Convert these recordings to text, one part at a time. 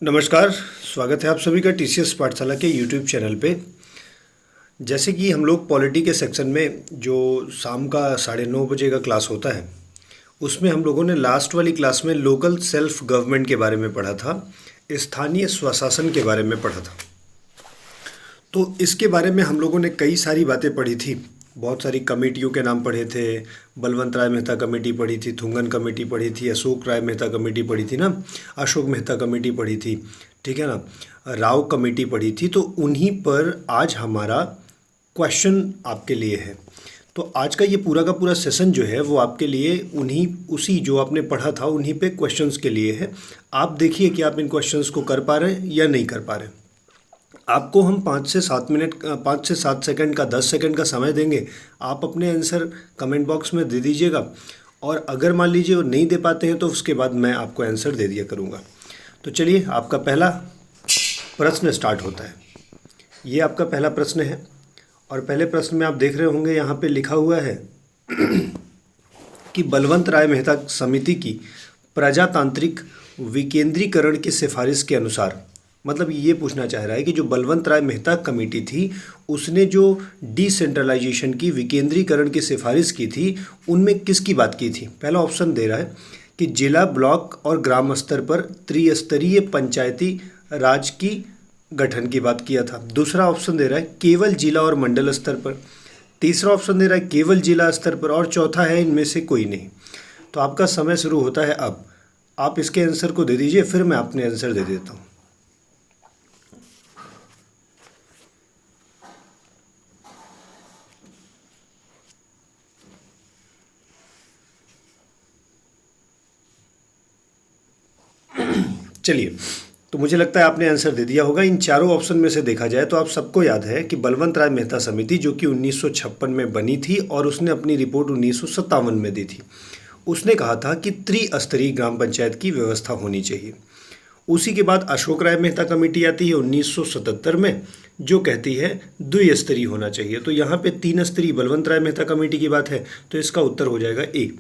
नमस्कार। स्वागत है आप सभी का टीसीएस पाठशाला के यूट्यूब चैनल पे। जैसे कि हम लोग पॉलिटी के सेक्शन में जो शाम का 9:30 बजे का क्लास होता है, उसमें हम लोगों ने लास्ट वाली क्लास में लोकल सेल्फ गवर्नमेंट के बारे में पढ़ा था, स्थानीय स्वशासन के बारे में पढ़ा था। तो इसके बारे में हम लोगों ने कई सारी बातें पढ़ी थी, बहुत सारी कमेटियों के नाम पढ़े थे। बलवंत राय मेहता कमेटी पढ़ी थी, थुंगन कमेटी पढ़ी थी, अशोक राय मेहता कमेटी पढ़ी थी ना, अशोक मेहता कमेटी पढ़ी थी, ठीक है ना, राव कमेटी पढ़ी थी। तो उन्हीं पर आज हमारा क्वेश्चन आपके लिए है। तो आज का ये पूरा का पूरा सेशन जो है वो आपके लिए उसी जो आपने पढ़ा था उन्हीं पे क्वेश्चंस के लिए है। आप देखिए कि आप इन क्वेश्चंस को कर पा रहे हैं या नहीं कर पा रहे हैं। आपको हम 5 से 7 सेकंड का 10 सेकंड का समय देंगे। आप अपने आंसर कमेंट बॉक्स में दे दीजिएगा, और अगर मान लीजिए वो नहीं दे पाते हैं तो उसके बाद मैं आपको आंसर दे दिया करूँगा। तो चलिए, आपका पहला प्रश्न स्टार्ट होता है। ये आपका पहला प्रश्न है, और पहले प्रश्न में आप देख रहे होंगे यहाँ पे लिखा हुआ है कि बलवंत राय मेहता समिति की प्रजातांत्रिक विकेंद्रीकरण की सिफारिश के अनुसार, मतलब ये पूछना चाह रहा है कि जो बलवंत राय मेहता कमेटी थी उसने जो डिसेंट्रलाइजेशन की विकेंद्रीकरण की सिफारिश की थी उनमें किसकी बात की थी। पहला ऑप्शन दे रहा है कि जिला, ब्लॉक और ग्राम स्तर पर त्रिस्तरीय पंचायती राज की गठन की बात किया था। दूसरा ऑप्शन दे रहा है केवल जिला और मंडल स्तर पर। तीसरा ऑप्शन दे रहा है केवल जिला स्तर पर, और चौथा है इनमें से कोई नहीं। तो आपका समय शुरू होता है अब। आप इसके आंसर को दे दीजिए, फिर मैं अपने आंसर दे देता हूँ। चलिए, तो मुझे लगता है आपने आंसर दे दिया होगा। इन चारों ऑप्शन में से देखा जाए तो आप सबको याद है कि बलवंत राय मेहता समिति जो कि 1956 में बनी थी और उसने अपनी रिपोर्ट 1957 में दी थी। उसने कहा था कि त्रिस्तरीय ग्राम पंचायत की व्यवस्था होनी चाहिए। उसी के बाद अशोक राय मेहता कमेटी आती है 1977 में, जो कहती है द्विस्तरीय होना चाहिए। तो यहाँ पे 3 स्तरीय बलवंत राय मेहता कमेटी की बात है, तो इसका उत्तर हो जाएगा ए।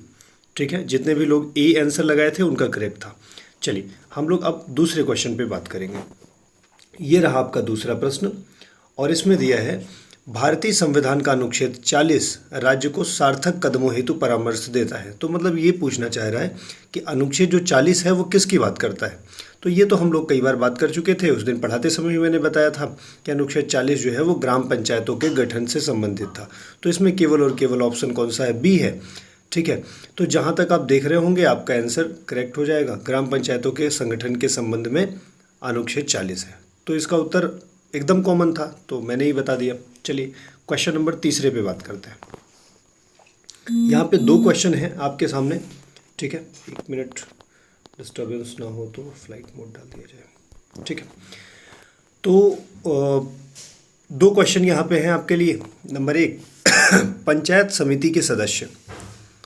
ठीक है, जितने भी लोग ए आंसर लगाए थे उनका करेक्ट था। चलिए, हम लोग अब दूसरे क्वेश्चन पे बात करेंगे। ये रहा आपका दूसरा प्रश्न, और इसमें दिया है भारतीय संविधान का अनुच्छेद 40 राज्य को सार्थक कदमों हेतु परामर्श देता है। तो मतलब ये पूछना चाह रहा है कि अनुच्छेद जो 40 है वो किसकी बात करता है। तो ये तो हम लोग कई बार बात कर चुके थे, उस दिन पढ़ाते समय भी मैंने बताया था कि अनुच्छेद 40 जो है वो ग्राम पंचायतों के गठन से संबंधित था। तो इसमें केवल और केवल ऑप्शन कौन सा है, बी है। ठीक है, तो जहाँ तक आप देख रहे होंगे आपका आंसर करेक्ट हो जाएगा। ग्राम पंचायतों के संगठन के संबंध में अनुच्छेद 40 है। तो इसका उत्तर एकदम कॉमन था, तो मैंने ही बता दिया। चलिए, क्वेश्चन नंबर तीसरे पे बात करते हैं। यहाँ पे 2 क्वेश्चन हैं आपके सामने। ठीक है, 1 मिनट, डिस्टर्बेंस ना हो तो फ्लाइट मोड डाल दिया जाए। ठीक है, तो 2 क्वेश्चन यहाँ पे हैं आपके लिए। नंबर 1, पंचायत समिति के सदस्य।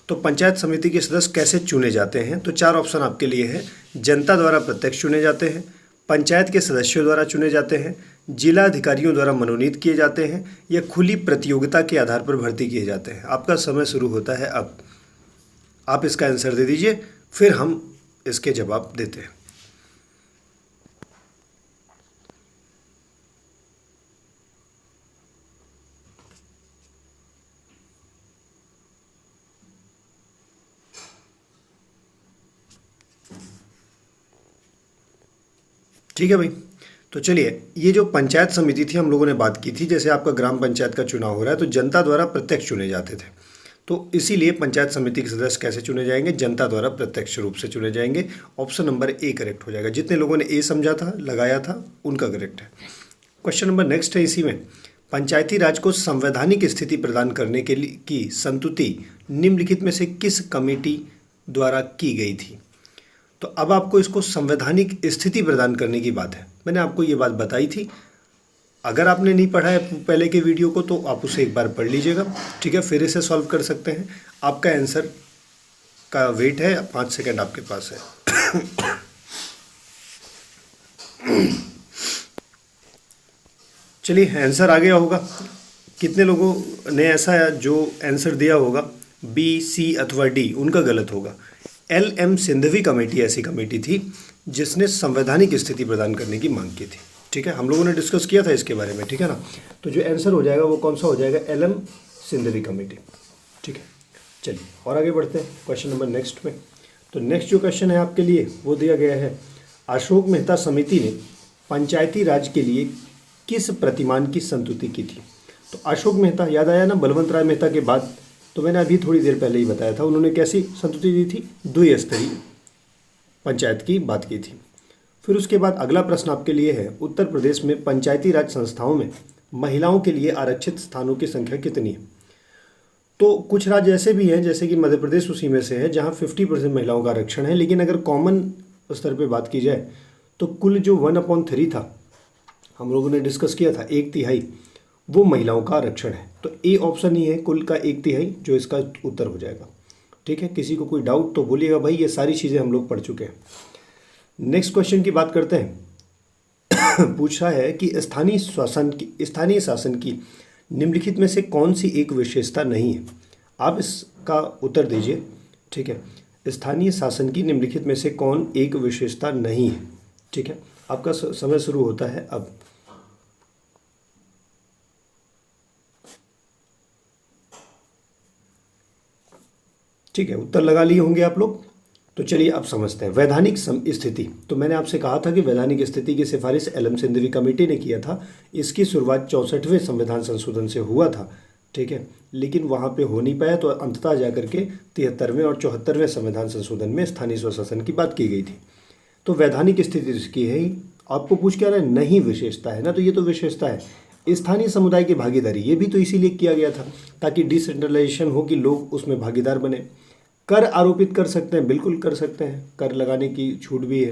तो पंचायत समिति के सदस्य कैसे चुने जाते हैं, तो 4 ऑप्शन आपके लिए है। जनता द्वारा प्रत्यक्ष चुने जाते हैं, पंचायत के सदस्यों द्वारा चुने जाते हैं, जिला अधिकारियों द्वारा मनोनीत किए जाते हैं, या खुली प्रतियोगिता के आधार पर भर्ती किए जाते हैं। आपका समय शुरू होता है अब। आप इसका आंसर दे दीजिए, फिर हम इसके जवाब देते हैं। ठीक है भाई, तो चलिए, ये जो पंचायत समिति थी हम लोगों ने बात की थी, जैसे आपका ग्राम पंचायत का चुनाव हो रहा है तो जनता द्वारा प्रत्यक्ष चुने जाते थे। तो इसीलिए पंचायत समिति के सदस्य कैसे चुने जाएंगे, जनता द्वारा प्रत्यक्ष रूप से चुने जाएंगे। ऑप्शन नंबर ए करेक्ट हो जाएगा। जितने लोगों ने ए समझा था, लगाया था, उनका करेक्ट है। क्वेश्चन नंबर नेक्स्ट है इसी में, पंचायती राज को संवैधानिक स्थिति प्रदान करने के लिए की संतुति निम्नलिखित में से किस कमेटी द्वारा की गई थी। तो अब आपको इसको संवैधानिक स्थिति प्रदान करने की बात है। मैंने आपको ये बात बताई थी। अगर आपने नहीं पढ़ा है पहले के वीडियो को तो आप उसे एक बार पढ़ लीजिएगा। ठीक है, फिर इसे सॉल्व कर सकते हैं। आपका आंसर का वेट है 5 सेकंड आपके पास है। चलिए, आंसर आ गया होगा। कितने लोगों ने ऐसा जो आंसर दिया होगा बी, सी अथवा डी, उनका गलत होगा। LM सिंघवी कमेटी ऐसी कमेटी थी जिसने संवैधानिक स्थिति प्रदान करने की मांग की थी। ठीक है, हम लोगों ने डिस्कस किया था इसके बारे में, ठीक है ना। तो जो आंसर हो जाएगा वो कौन सा हो जाएगा, एल.एम. सिंघवी कमेटी। ठीक है, चलिए और आगे बढ़ते हैं क्वेश्चन नंबर नेक्स्ट में। तो नेक्स्ट जो क्वेश्चन है आपके लिए वो दिया गया है, अशोक मेहता समिति ने पंचायती राज के लिए किस प्रतिमान की संस्तुति की थी। तो अशोक मेहता, याद आया ना, बलवंत राय मेहता के बाद, तो मैंने अभी थोड़ी देर पहले ही बताया था, उन्होंने कैसी संस्तुति दी थी, द्विस्तरीय पंचायत की बात की थी। फिर उसके बाद अगला प्रश्न आपके लिए है, उत्तर प्रदेश में पंचायती राज संस्थाओं में महिलाओं के लिए आरक्षित स्थानों की संख्या कितनी है। तो कुछ राज्य ऐसे भी हैं, जैसे कि मध्य प्रदेश उसी में से है, जहां 50% महिलाओं का आरक्षण है। लेकिन अगर कॉमन स्तर पे बात की जाए तो कुल जो 1/3 था, हम लोगों ने डिस्कस किया था, 1/3 वो महिलाओं का आरक्षण है। तो ए ऑप्शन ही है कुल का 1/3 जो इसका उत्तर हो जाएगा। ठीक है, किसी को कोई डाउट तो बोलिएगा भाई, ये सारी चीज़ें हम लोग पढ़ चुके हैं। नेक्स्ट क्वेश्चन की बात करते हैं। पूछा है कि स्थानीय शासन की निम्नलिखित में से कौन सी एक विशेषता नहीं है। आप इसका उत्तर दीजिए। ठीक है, स्थानीय शासन की निम्नलिखित में से कौन एक विशेषता नहीं है। ठीक है, आपका समय शुरू होता है अब। ठीक है, उत्तर लगा लिए होंगे आप लोग। तो चलिए अब समझते हैं वैधानिक स्थिति। तो मैंने आपसे कहा था कि वैधानिक स्थिति की सिफारिश एल.एम. सिंघवी कमेटी ने किया था। इसकी शुरुआत 64वें संविधान संशोधन से हुआ था। ठीक है, लेकिन वहाँ पे हो नहीं पाया, तो अंततः जाकर के 73वें और 74वें संविधान संशोधन में स्थानीय स्वशासन की बात की गई थी। तो वैधानिक स्थिति इसकी है ही। आपको पूछ क्या रहा है, नहीं विशेषता है ना, तो ये तो विशेषता है। स्थानीय समुदाय की भागीदारी, ये भी तो इसीलिए किया गया था ताकि डिसेंट्रलाइजेशन हो, कि लोग उसमें भागीदार बने। कर आरोपित कर सकते हैं, बिल्कुल कर सकते हैं, कर लगाने की छूट भी है।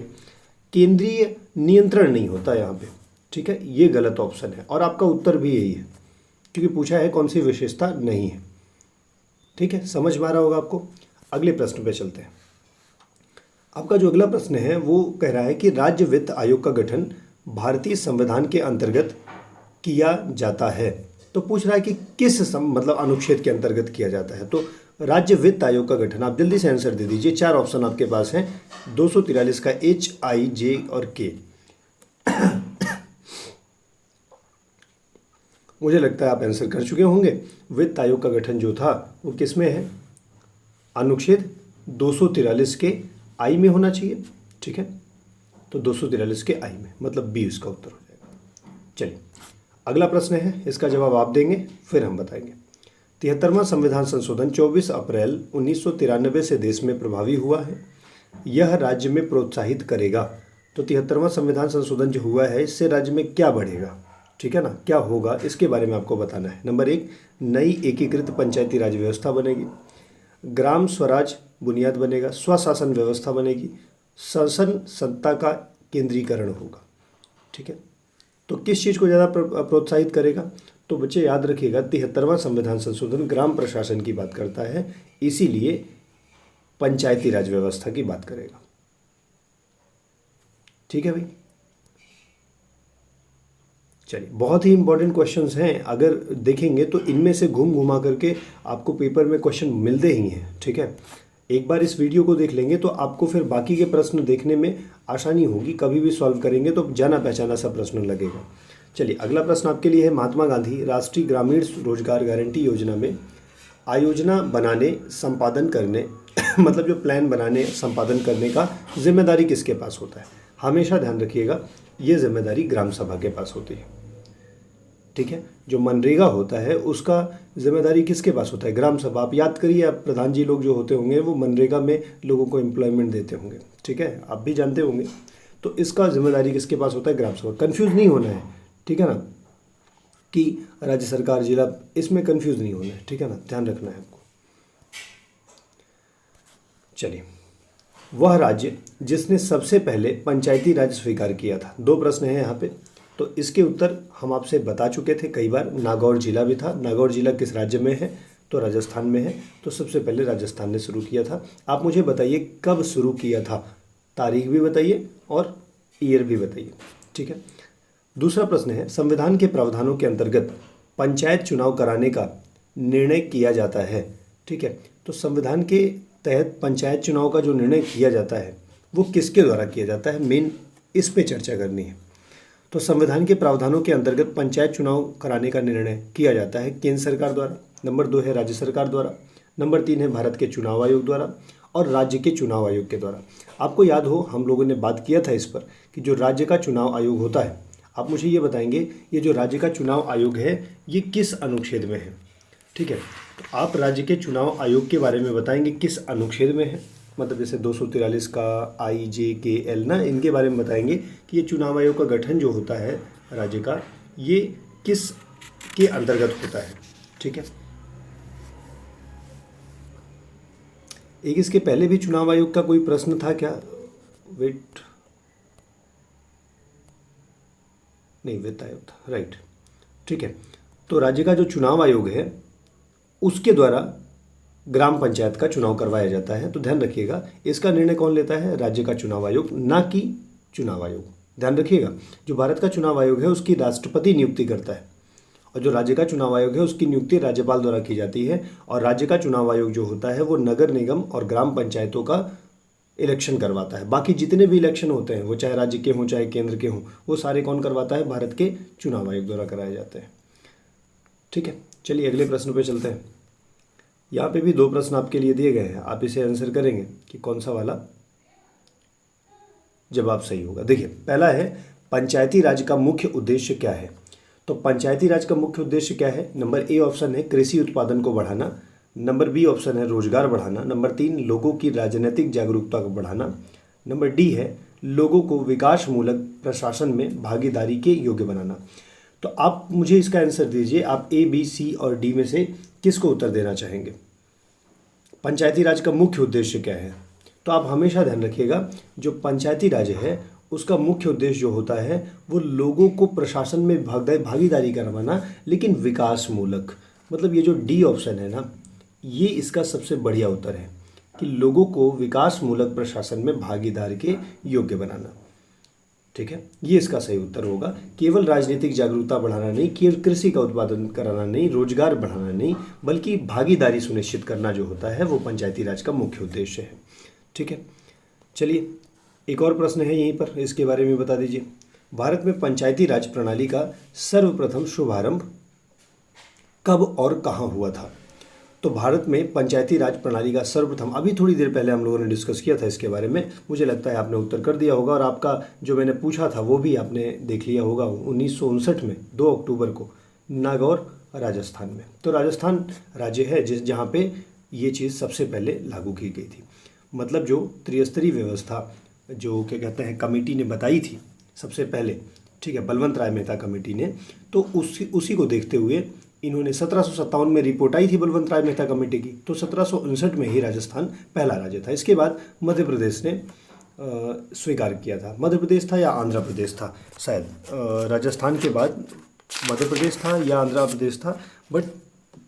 केंद्रीय नियंत्रण नहीं होता यहाँ पे। ठीक है, ये गलत ऑप्शन है और आपका उत्तर भी यही है, क्योंकि पूछा है कौन सी विशेषता नहीं है। ठीक है, समझ में आ रहा होगा आपको। अगले प्रश्न पे चलते हैं। आपका जो अगला प्रश्न है वो कह रहा है कि राज्य वित्त आयोग का गठन भारतीय संविधान के अंतर्गत किया जाता है। तो पूछ रहा है कि किस मतलब अनुच्छेद के अंतर्गत किया जाता है। तो राज्य वित्त आयोग का गठन, आप जल्दी से आंसर दे दीजिए। 4 ऑप्शन आपके पास हैं, 243 का H, I, J और K। मुझे लगता है आप आंसर कर चुके होंगे। वित्त आयोग का गठन जो था वो किस में है, अनुच्छेद 243 के I में होना चाहिए। ठीक है, तो 243 के I में, मतलब B इसका उत्तर हो जाएगा। चलिए अगला प्रश्न है, इसका जवाब आप देंगे फिर हम बताएंगे। 73वां संविधान संशोधन 24 अप्रैल 1993 से देश में प्रभावी हुआ है। यह राज्य में प्रोत्साहित करेगा। तो 73वां संविधान संशोधन जो हुआ है, इससे राज्य में क्या बढ़ेगा, ठीक है ना, क्या होगा, इसके बारे में आपको बताना है। नंबर 1, नई एकीकृत पंचायती राज व्यवस्था बनेगी, ग्राम स्वराज बुनियाद बनेगा, स्वशासन व्यवस्था बनेगी, शासन सत्ता का केंद्रीकरण होगा। ठीक है, तो किस चीज़ को ज़्यादा प्रोत्साहित करेगा। तो बच्चे याद रखिएगा, 73वां संविधान संशोधन ग्राम प्रशासन की बात करता है, इसीलिए पंचायती राज व्यवस्था की बात करेगा। ठीक है भाई, चलिए बहुत ही इंपॉर्टेंट क्वेश्चंस हैं। अगर देखेंगे तो इनमें से घूम घुमा करके आपको पेपर में क्वेश्चन मिलते ही हैं। ठीक है, एक बार इस वीडियो को देख लेंगे तो आपको फिर बाकी के प्रश्न देखने में आसानी होगी। कभी भी सॉल्व करेंगे तो जाना पहचाना सा प्रश्न लगेगा। चलिए अगला प्रश्न आपके लिए है, महात्मा गांधी राष्ट्रीय ग्रामीण रोजगार गारंटी योजना में आयोजना बनाने संपादन करने मतलब जो प्लान बनाने संपादन करने का जिम्मेदारी किसके पास होता है। हमेशा ध्यान रखिएगा, ये जिम्मेदारी ग्राम सभा के पास होती है। ठीक है, जो मनरेगा होता है उसका जिम्मेदारी किसके पास होता है, ग्राम सभा। आप याद करिए, आप प्रधान जी लोग जो होते होंगे वो मनरेगा में लोगों को एम्प्लॉयमेंट देते होंगे। ठीक है, आप भी जानते होंगे। तो इसका जिम्मेदारी किसके पास होता है, ग्राम सभा। कन्फ्यूज़ नहीं होना है, ठीक है ना, कि राज्य सरकार जिला, इसमें कंफ्यूज नहीं होना है। ठीक है ना, ध्यान रखना है आपको। चलिए, वह राज्य जिसने सबसे पहले पंचायती राज स्वीकार किया था। 2 प्रश्न हैं यहाँ पे, तो इसके उत्तर हम आपसे बता चुके थे कई बार। नागौर जिला भी था। नागौर जिला किस राज्य में है, तो राजस्थान में है। तो सबसे पहले राजस्थान ने शुरू किया था। आप मुझे बताइए कब शुरू किया था, तारीख भी बताइए और ईयर भी बताइए। ठीक है, दूसरा प्रश्न है, संविधान के प्रावधानों के अंतर्गत पंचायत चुनाव कराने का निर्णय किया जाता है। ठीक है, तो संविधान के तहत पंचायत चुनाव का जो निर्णय किया जाता है वो किसके द्वारा किया जाता है, मेन इस पे चर्चा करनी है। तो संविधान के प्रावधानों के अंतर्गत पंचायत चुनाव कराने का निर्णय किया जाता है केंद्र सरकार द्वारा, नंबर 2 है राज्य सरकार द्वारा, नंबर 3 है भारत के चुनाव आयोग द्वारा और राज्य के चुनाव आयोग के द्वारा। आपको याद हो हम लोगों ने बात किया था इस पर कि जो राज्य का चुनाव आयोग होता है, आप मुझे ये बताएंगे ये जो राज्य का चुनाव आयोग है ये किस अनुच्छेद में है। ठीक है, तो आप राज्य के चुनाव आयोग के बारे में बताएंगे किस अनुच्छेद में है, मतलब जैसे 243 का IJKL ना, इनके बारे में बताएंगे कि ये चुनाव आयोग का गठन जो होता है राज्य का ये किस के अंतर्गत होता है। ठीक है, एक इसके पहले भी चुनाव आयोग का कोई प्रश्न था क्या, वेट नहीं, वित्त आयोग था, राइट। ठीक है, तो राज्य का जो चुनाव आयोग है उसके द्वारा ग्राम पंचायत का चुनाव करवाया जाता है। तो ध्यान रखिएगा इसका निर्णय कौन लेता है, राज्य का चुनाव आयोग, ना कि चुनाव आयोग। ध्यान रखिएगा जो भारत का चुनाव आयोग है उसकी राष्ट्रपति नियुक्ति करता है और जो राज्य का चुनाव आयोग है उसकी नियुक्ति राज्यपाल द्वारा की जाती है। और राज्य का चुनाव आयोग जो होता है वो नगर निगम और ग्राम पंचायतों का इलेक्शन करवाता है। बाकी जितने भी इलेक्शन होते हैं वो चाहे राज्य के हों चाहे केंद्र के हों, वो सारे कौन करवाता है, भारत के चुनाव आयोग द्वारा कराए जाते हैं। ठीक है, चलिए अगले प्रश्न पे चलते हैं। यहाँ पे भी 2 प्रश्न आपके लिए दिए गए हैं, आप इसे आंसर करेंगे कि कौन सा वाला जवाब सही होगा। देखिए पहला है पंचायती राज का मुख्य उद्देश्य क्या है। तो पंचायती राज का मुख्य उद्देश्य क्या है, नंबर ए ऑप्शन है कृषि उत्पादन को बढ़ाना, नंबर बी ऑप्शन है रोजगार बढ़ाना, नंबर 3 लोगों की राजनीतिक जागरूकता को बढ़ाना, नंबर डी है लोगों को विकासमूलक प्रशासन में भागीदारी के योग्य बनाना। तो आप मुझे इसका आंसर दीजिए, आप ए बी सी और डी में से किसको उत्तर देना चाहेंगे। पंचायती राज का मुख्य उद्देश्य क्या है, तो आप हमेशा ध्यान रखिएगा जो पंचायती राज है उसका मुख्य उद्देश्य जो होता है वो लोगों को प्रशासन में भागीदारी करवाना, लेकिन विकासमूलक। मतलब ये जो डी ऑप्शन है ना, ये इसका सबसे बढ़िया उत्तर है कि लोगों को विकासमूलक प्रशासन में भागीदार के योग्य बनाना। ठीक है, ये इसका सही उत्तर होगा। केवल राजनीतिक जागरूकता बढ़ाना नहीं, केवल कृषि का उत्पादन कराना नहीं, रोजगार बढ़ाना नहीं, बल्कि भागीदारी सुनिश्चित करना जो होता है वो पंचायती राज का मुख्य उद्देश्य है। ठीक है, चलिए एक और प्रश्न है यहीं पर, इसके बारे में बता दीजिए। भारत में पंचायती राज प्रणाली का सर्वप्रथम शुभारंभ कब और कहाँ हुआ था। तो भारत में पंचायती राज प्रणाली का सर्वप्रथम, अभी थोड़ी देर पहले हम लोगों ने डिस्कस किया था इसके बारे में, मुझे लगता है आपने उत्तर कर दिया होगा और आपका जो मैंने पूछा था वो भी आपने देख लिया होगा। 1959 में 2 अक्टूबर को नागौर राजस्थान में। तो राजस्थान राज्य है जहाँ पे ये चीज़ सबसे पहले लागू की गई थी। मतलब जो त्रिस्तरीय व्यवस्था जो क्या कहते हैं कमेटी ने बताई थी सबसे पहले, ठीक है, बलवंत राय मेहता कमेटी ने, तो उसी को देखते हुए इन्होंने 1757 में रिपोर्ट आई थी बलवंत राय मेहता कमेटी की, तो 1759 में ही राजस्थान पहला राज्य था। इसके बाद मध्य प्रदेश ने स्वीकार किया था। मध्य प्रदेश था या आंध्र प्रदेश था शायद, राजस्थान के बाद मध्य प्रदेश था या आंध्र प्रदेश था, बट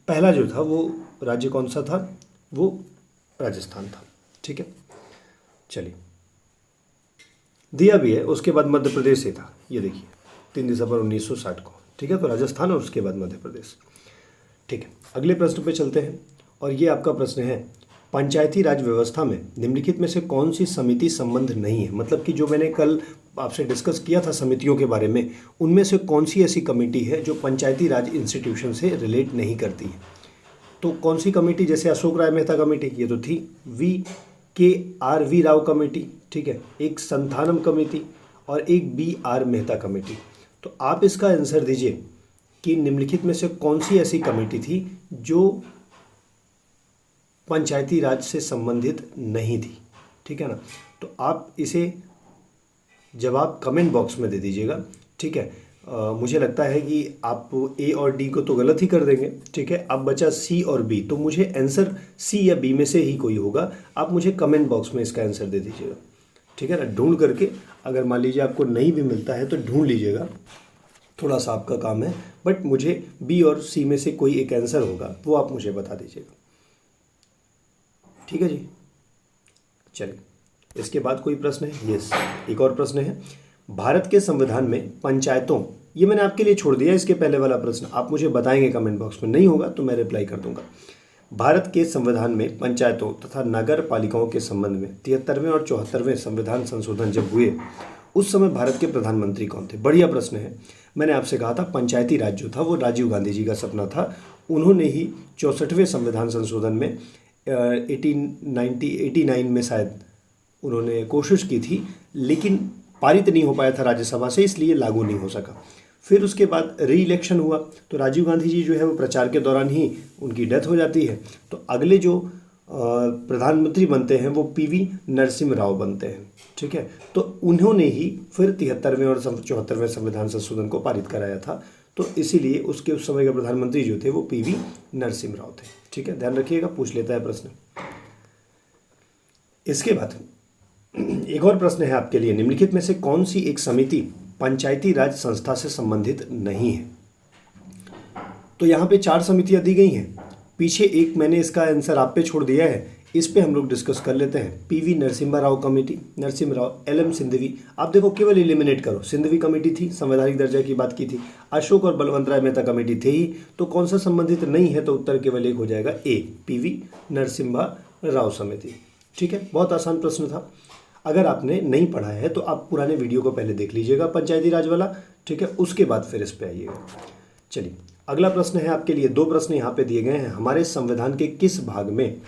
पहला जो था वो राज्य कौन सा था, वो राजस्थान था। ठीक है, चलिए दिया भी है, उसके बाद मध्य प्रदेश से था, ये देखिए 3 दिसंबर 1960 को। ठीक है, तो राजस्थान और उसके बाद मध्य प्रदेश। ठीक है, अगले प्रश्न पे चलते हैं और ये आपका प्रश्न है पंचायती राज व्यवस्था में निम्नलिखित में से कौन सी समिति संबंध नहीं है। मतलब कि जो मैंने कल आपसे डिस्कस किया था समितियों के बारे में, उनमें से कौन सी ऐसी कमेटी है जो पंचायती राज इंस्टीट्यूशन से रिलेट नहीं करती है। तो कौन सी कमेटी, जैसे अशोक राय मेहता कमेटी ये तो थी, VKRV राव कमेटी, ठीक है, एक संथानम कमेटी और एक BR मेहता कमेटी। तो आप इसका आंसर दीजिए कि निम्नलिखित में से कौन सी ऐसी कमेटी थी जो पंचायती राज से संबंधित नहीं थी। ठीक है ना, तो आप इसे जवाब कमेंट बॉक्स में दे दीजिएगा। ठीक है, मुझे लगता है कि आप A और D को तो गलत ही कर देंगे। ठीक है, अब बचा C और B, तो मुझे आंसर C या B में से ही कोई होगा। आप मुझे कमेंट बॉक्स में इसका आंसर दे दीजिएगा। ठीक है ना, ढूंढ करके, अगर मान लीजिए आपको नहीं भी मिलता है तो ढूंढ लीजिएगा, थोड़ा सा आपका काम है, बट मुझे B और C में से कोई एक आंसर होगा वो आप मुझे बता दीजिएगा। ठीक है जी, चलिए इसके बाद कोई प्रश्न है। यस, एक और प्रश्न है, भारत के संविधान में पंचायतों, ये मैंने आपके लिए छोड़ दिया इसके पहले वाला प्रश्न, आप मुझे बताएंगे कमेंट बॉक्स में, नहीं होगा तो मैं रिप्लाई कर दूंगा। भारत के संविधान में पंचायतों तथा नगर पालिकाओं के संबंध में 73वें और 74वें संविधान संशोधन जब हुए उस समय भारत के प्रधानमंत्री कौन थे? बढ़िया प्रश्न है। मैंने आपसे कहा था पंचायती राज जो था वो राजीव गांधी जी का सपना था। उन्होंने ही 64वें संविधान संशोधन में 1889 में शायद उन्होंने कोशिश की थी, लेकिन पारित नहीं हो पाया था राज्यसभा से, इसलिए लागू नहीं हो सका। फिर उसके बाद री इलेक्शन हुआ तो राजीव गांधी जी जो है वो प्रचार के दौरान ही उनकी डेथ हो जाती है। तो अगले जो प्रधानमंत्री बनते हैं वो पीवी नरसिम्हा राव बनते हैं। ठीक है, तो उन्होंने ही फिर 73वें और 74वें संविधान संशोधन को पारित कराया था। तो इसीलिए उसके उस समय के प्रधानमंत्री जो थे वो पीवी नरसिम्हा राव थे। ठीक है, ध्यान रखिएगा, पूछ लेता है प्रश्न। इसके बाद एक और प्रश्न है आपके लिए, निम्नलिखित में से कौन सी एक समिति पंचायती राज संस्था से संबंधित नहीं है? तो यहाँ पे 4 समितियाँ दी गई हैं। पीछे एक मैंने इसका आंसर आप पे छोड़ दिया है, इस पे हम लोग डिस्कस कर लेते हैं। PV Narasimha Rao committee, Narasimha Rao, LM Sindhvi. आप देखो केवल एलिमिनेट करो, सिंधवी कमेटी थी, संवैधानिक दर्जा की बात की थी। अशोक और बलवंत राय मेहता कमेटी थे ही, तो कौन सा संबंधित नहीं है? तो उत्तर केवल एक हो जाएगा, ए, पीवी नरसिम्हा राव समिति। ठीक है, बहुत आसान प्रश्न था। अगर आपने नहीं पढ़ा है तो आप पुराने वीडियो को पहले देख लीजिएगा पंचायती राज वाला। ठीक है, उसके बाद फिर इस पे आइएगा। चलिए, अगला प्रश्न है आपके लिए, 2 प्रश्न यहाँ पे दिए गए हैं। हमारे संविधान के किस भाग में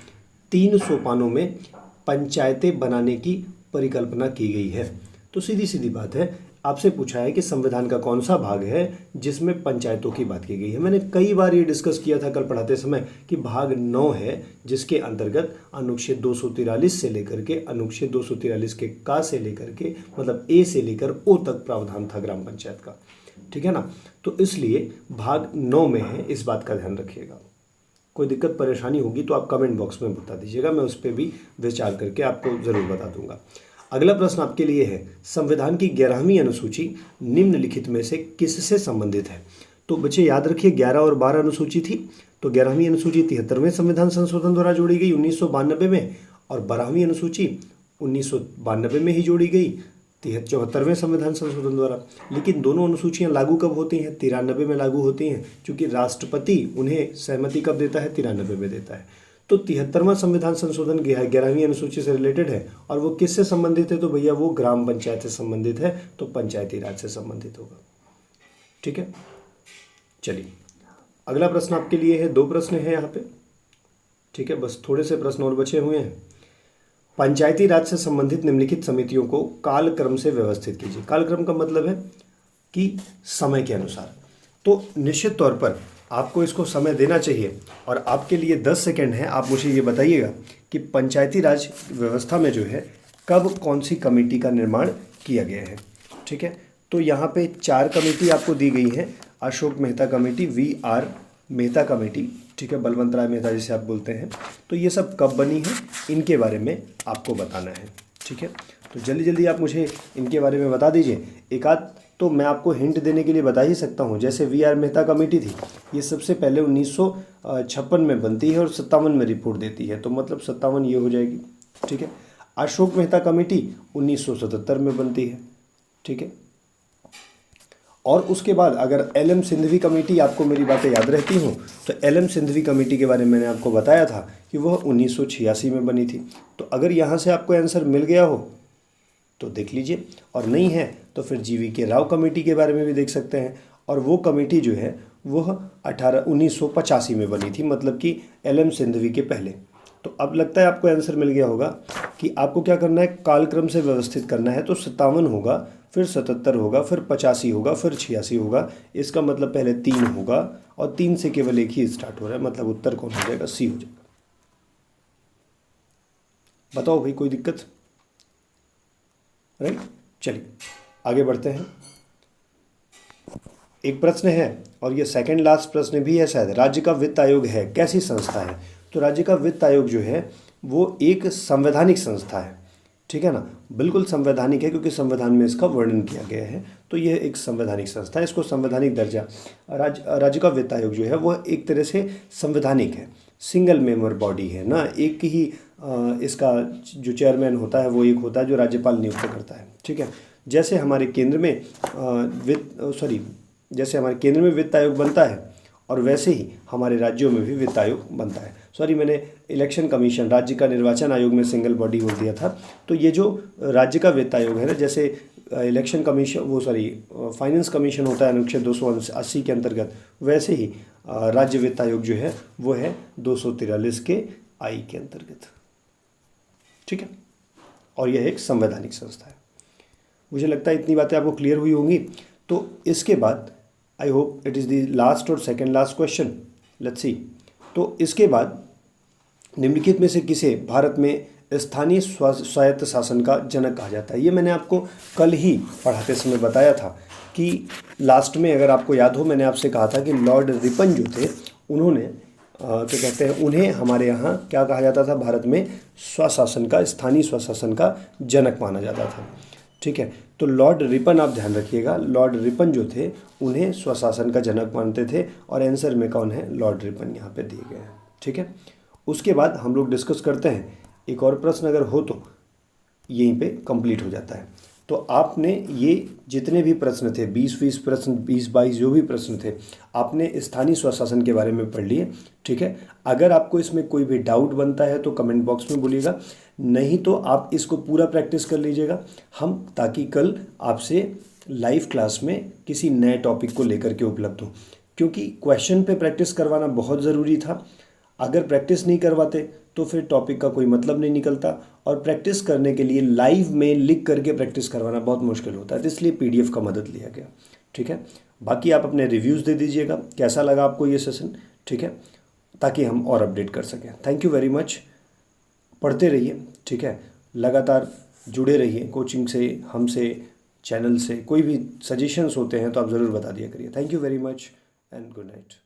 3 सोपानों में पंचायतें बनाने की परिकल्पना की गई है? तो सीधी सीधी बात है, आपसे पूछा है कि संविधान का कौन सा भाग है जिसमें पंचायतों की बात की गई है। मैंने कई बार ये डिस्कस किया था कल पढ़ाते समय कि भाग 9 है, जिसके अंतर्गत अनुच्छेद 243 से लेकर के अनुच्छेद 243 के का से लेकर के मतलब ए से लेकर ओ तक प्रावधान था ग्राम पंचायत का। ठीक है ना, तो इसलिए भाग 9 में है, इस बात का ध्यान रखिएगा। कोई दिक्कत परेशानी होगी तो आप कमेंट बॉक्स में बता दीजिएगा, मैं उस पर भी विचार करके आपको ज़रूर बता दूंगा। अगला प्रश्न आपके लिए है, संविधान की 11वीं अनुसूची निम्नलिखित में से किससे संबंधित है? तो बच्चे याद रखिए, 11 और 12 अनुसूची थी। तो 11वीं अनुसूची 73वें संविधान संशोधन द्वारा जोड़ी गई 1992 में, और 12वीं अनुसूची 1992 में ही जोड़ी गई 74वें संविधान संशोधन द्वारा। लेकिन दोनों अनुसूचियां लागू कब होती हैं? 93 में लागू होती हैं, क्योंकि राष्ट्रपति उन्हें सहमति कब देता है? 93 में देता है। तो 73वां संविधान संशोधन 11वीं अनुसूची से रिलेटेड है, और वो किससे संबंधित है? तो भैया वो ग्राम पंचायत से संबंधित है, तो पंचायती राज से संबंधित होगा। ठीक है, चलिए अगला प्रश्न आपके लिए है, 2 प्रश्न है यहाँ पे। ठीक है, बस थोड़े से प्रश्न और बचे हुए हैं। पंचायती राज से संबंधित निम्नलिखित समितियों को कालक्रम से व्यवस्थित कीजिए। कालक्रम का मतलब है कि समय के अनुसार। तो निश्चित तौर पर आपको इसको समय देना चाहिए, और आपके लिए 10 सेकंड है। आप मुझे ये बताइएगा कि पंचायती राज व्यवस्था में जो है कब कौन सी कमेटी का निर्माण किया गया है। ठीक है, तो यहाँ पे 4 कमेटी आपको दी गई है। Ashok Mehta committee, VR Mehta committee, ठीक है, बलवंत राय मेहता जिसे आप बोलते हैं। तो ये सब कब बनी है, इनके बारे में आपको बताना है। ठीक है, तो जल्दी जल्दी आप मुझे इनके बारे में बता दीजिए। एक आध तो मैं आपको हिंट देने के लिए बता ही सकता हूँ। जैसे VR मेहता कमेटी थी, ये सबसे पहले 1956 में बनती है और 57 में रिपोर्ट देती है, तो मतलब 57 ये हो जाएगी। ठीक है, अशोक मेहता कमेटी 1977 में बनती है। ठीक है, और उसके बाद अगर LM सिंधवी कमेटी, आपको मेरी बातें याद रहती हूँ, तो LM सिंधवी कमेटी के बारे में मैंने आपको बताया था कि वह 1986 में बनी थी। तो अगर यहाँ से आपको आंसर मिल गया हो तो देख लीजिए, और नहीं है तो फिर GV राव कमेटी के बारे में भी देख सकते हैं, और वो कमेटी जो है वह 1985 में बनी थी, मतलब कि LM सिंधवी के पहले। तो अब लगता है आपको आंसर मिल गया होगा कि आपको क्या करना है, कालक्रम से व्यवस्थित करना है। तो 57 होगा, फिर 77 होगा, फिर 85 होगा, फिर 86 होगा। इसका मतलब पहले 3 होगा, और 3 से केवल एक ही स्टार्ट हो रहा है, मतलब उत्तर कौन हो जाएगा? C हो जाएगा। बताओ भाई, कोई दिक्कत? राइट, चलिए आगे बढ़ते हैं। एक प्रश्न है, और ये सेकंड लास्ट प्रश्न भी है शायद। राज्य का वित्त आयोग है कैसी संस्था है? तो राज्य का वित्त आयोग जो है वो एक संवैधानिक संस्था है। ठीक है ना, बिल्कुल संवैधानिक है, क्योंकि संविधान में इसका वर्णन किया गया है। तो यह एक संवैधानिक संस्था है, इसको संवैधानिक दर्जा। राज्य का वित्त आयोग जो है वह एक तरह से संवैधानिक है, सिंगल मेंबर बॉडी है ना। एक ही इसका जो चेयरमैन होता है वो एक होता है जो राज्यपाल नियुक्त करता है। ठीक है, जैसे हमारे केंद्र में वित्त आयोग बनता है, और वैसे ही हमारे राज्यों में भी वित्त आयोग बनता है। सॉरी, मैंने इलेक्शन कमीशन, राज्य का निर्वाचन आयोग में सिंगल बॉडी बोल दिया था। तो ये जो राज्य का वित्त आयोग है ना, जैसे इलेक्शन कमीशन, वो सॉरी फाइनेंस कमीशन होता है अनुच्छेद 280 के अंतर्गत, वैसे ही राज्य वित्त आयोग जो है वो है 243 के आई के अंतर्गत। ठीक है, और यह एक संवैधानिक संस्था है। मुझे लगता है इतनी बातें आपको क्लियर हुई होंगी। तो इसके बाद I hope it is the last और second last question, let's see. तो इसके बाद निम्नलिखित में से किसे भारत में स्थानीय स्वायत्त शासन का जनक कहा जाता है? ये मैंने आपको कल ही पढ़ाते समय बताया था कि लास्ट में, अगर आपको याद हो, मैंने आपसे कहा था कि लॉर्ड रिपन जो थे, उन्होंने क्या कहते हैं, उन्हें हमारे यहाँ क्या कहा जाता था, भारत में स्वशासन का, स्थानीय स्वशासन का जनक माना जाता था। ठीक है, तो लॉर्ड रिपन, आप ध्यान रखिएगा, लॉर्ड रिपन जो थे उन्हें स्वशासन का जनक मानते थे, और आंसर में कौन है, लॉर्ड रिपन यहाँ पे दिए गए हैं। ठीक है, उसके बाद हम लोग डिस्कस करते हैं, एक और प्रश्न अगर हो तो यहीं पे कंप्लीट हो जाता है। तो आपने ये जितने भी प्रश्न थे, 20 प्रश्न, 20-22 जो भी प्रश्न थे, आपने स्थानीय स्वशासन के बारे में पढ़ लिए। ठीक है, अगर आपको इसमें कोई भी डाउट बनता है तो कमेंट बॉक्स में बोलिएगा, नहीं तो आप इसको पूरा प्रैक्टिस कर लीजिएगा हम, ताकि कल आपसे लाइव क्लास में किसी नए टॉपिक को लेकर के उपलब्ध हो। क्योंकि क्वेश्चन पे प्रैक्टिस करवाना बहुत ज़रूरी था। अगर प्रैक्टिस नहीं करवाते तो फिर टॉपिक का कोई मतलब नहीं निकलता, और प्रैक्टिस करने के लिए लाइव में लिख करके प्रैक्टिस करवाना बहुत मुश्किल होता है, इसलिए पीडीएफ का मदद लिया गया। ठीक है, बाकी आप अपने रिव्यूज़ दे दीजिएगा, कैसा लगा आपको ये सेशन। ठीक है, ताकि हम और अपडेट कर सकें। थैंक यू वेरी मच, पढ़ते रहिए। ठीक है, लगातार जुड़े रहिए कोचिंग से, हमसे, चैनल से। कोई भी सजेशंस होते हैं तो आप ज़रूर बता दिया करिए। Thank you very much and good night.